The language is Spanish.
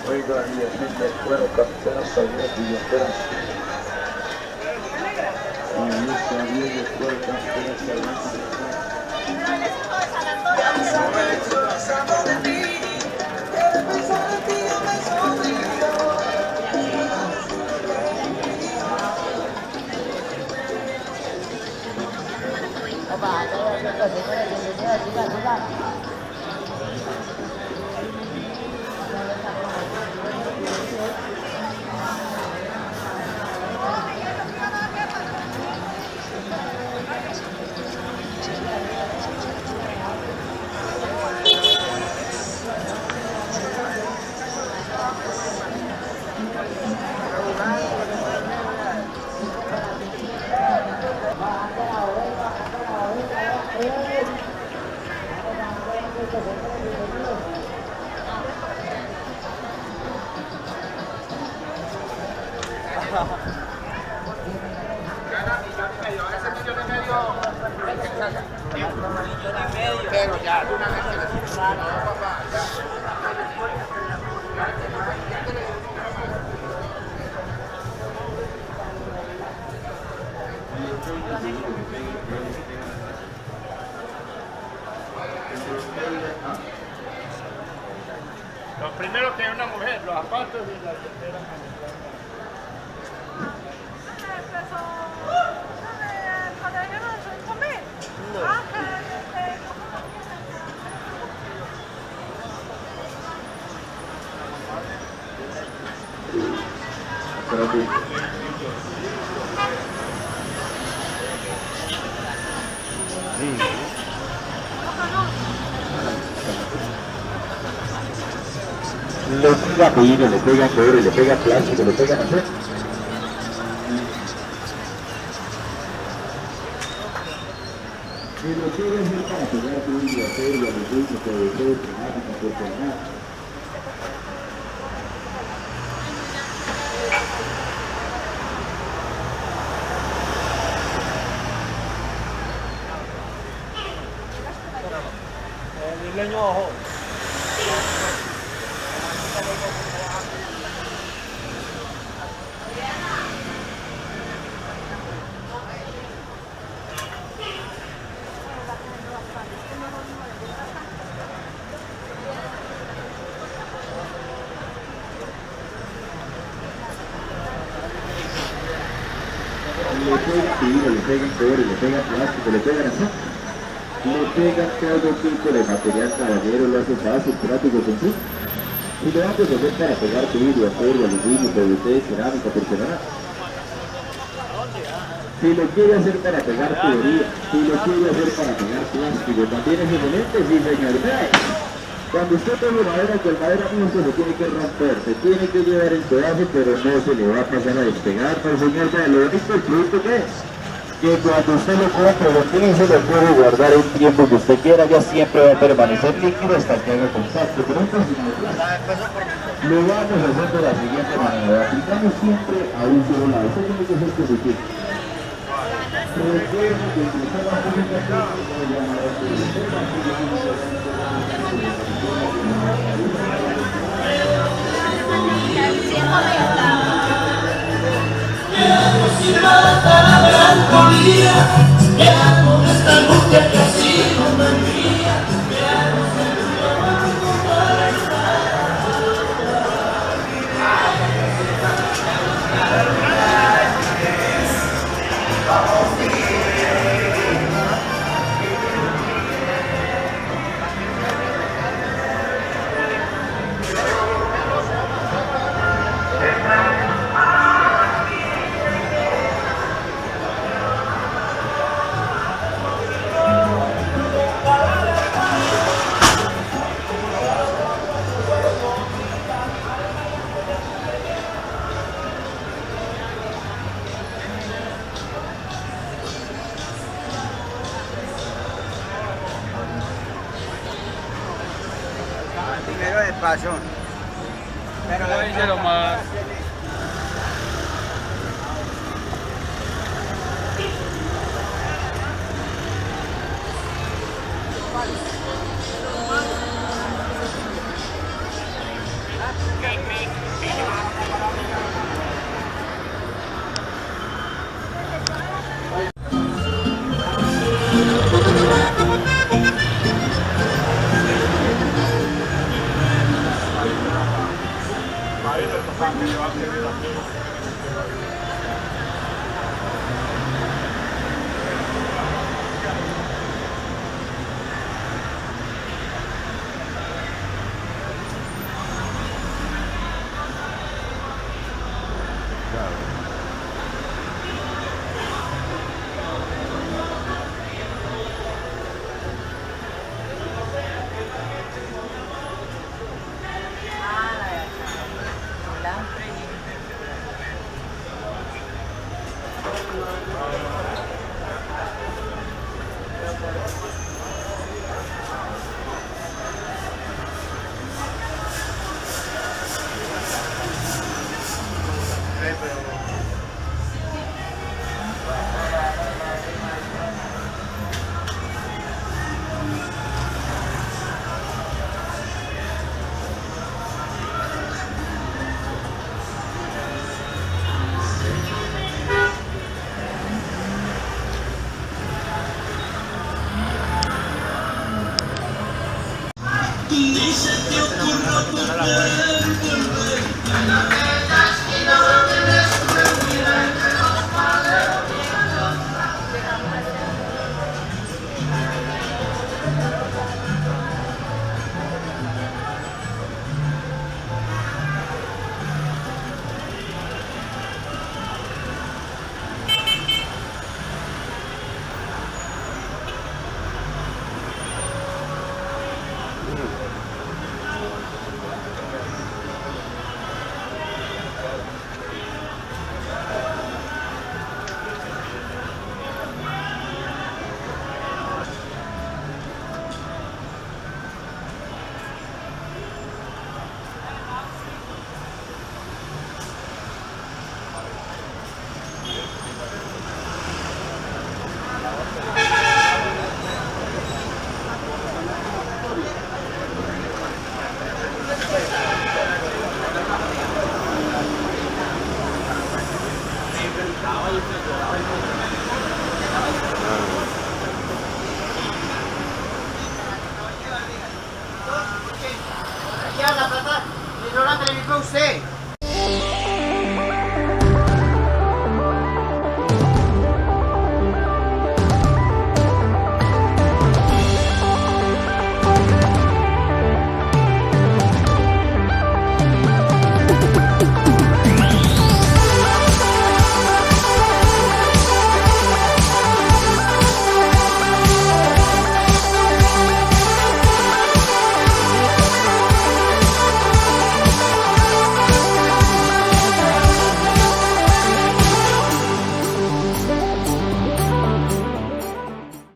Oiga, y decirle, bueno, carteras, salidas, billeteras. Y está bien, después, carteras, salidas. Pero ya, de una vez que lo primero que es una mujer, los zapatos y la tercera. Le pega pino, le pega cobre, le pega plástico, le pega no sé. Si lo quieres hacer para pegar tu vidrio, acero, aluminio, PVC, plástico, porcelanato. Leño abajo. Le pega pino, le pega cobre, le pega plástico, le pega así. Le pega todo tipo de material caballero, lo hace fácil, práctico, sencillo. Si lo haces hacer para pegar tu vidrio, acero, aluminio, PVC, cerámica, porcelanato. Si lo quiere hacer para pegar tubería, si lo quiere hacer para pegar plástico, también es excelente, sí señor. Cuando usted toma madera, que el madera no se tiene que romper, se tiene que llevar en pedazo, pero no se le va a pasar a despegar, pero señor, lo bonito del producto que es. Que cuando usted lo compre, lo utilice, lo puede guardar el tiempo que usted quiera, ya siempre va a permanecer líquido hasta que haga contacto. Pero entonces, lo vamos a hacer de la siguiente manera, aplicamos siempre a un solo lado, eso tiene que ser positivo. Recuerden que el sistema público sin matar a melancolía, me amo esta angustia que ha sido una mía, me amo ocasión. Pero dice lo más. Ni se te ocurra poder volver. Caballo,